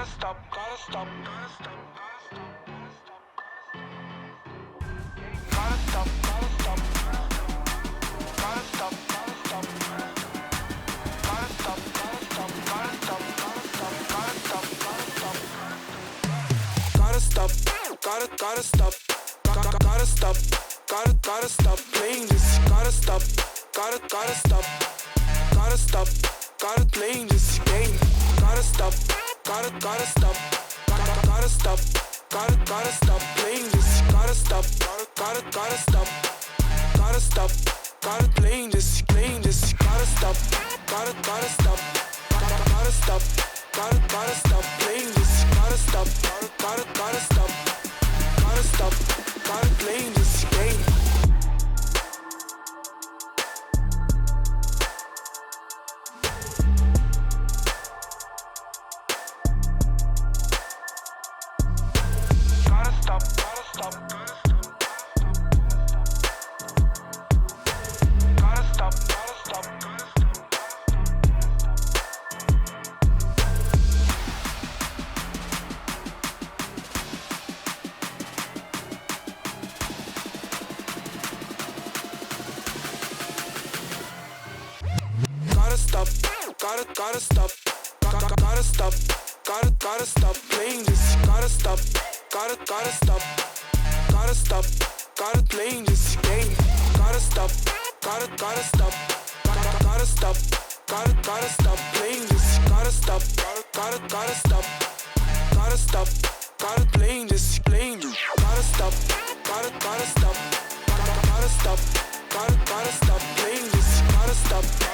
gotta stop, gotta stop, gotta stop, gotta stop, gotta stop, gotta stop, gotta stop, gotta stop, gotta stop, gotta stop, gotta stop, gotta stop, gotta stop, gotta stop, gotta stop playing this, gotta stop, gotta stop, gotta stop, gotta playing this game, gotta stop, gotta stop, gotta stop, gotta stop playing this, gotta stop, gotta stop, gotta stop, gotta playing this, gotta stop, gotta stop, gotta stop, gotta stop playing this, gotta stop, gotta stop, gotta stop, gotta playing this game. Gotta stop, gotta stop, gotta stop, gotta stop. Gotta stop, gotta stop, gotta stop, gotta stop playing this, gotta stop, gotta stop, gotta stop, gotta playing this game, gotta stop, gotta stop, gotta stop, gotta stop playing this, gotta stop, gotta stop, gotta stop, gotta playing this, gotta stop, gotta stop, gotta stop, gotta stop playing this, gotta stop.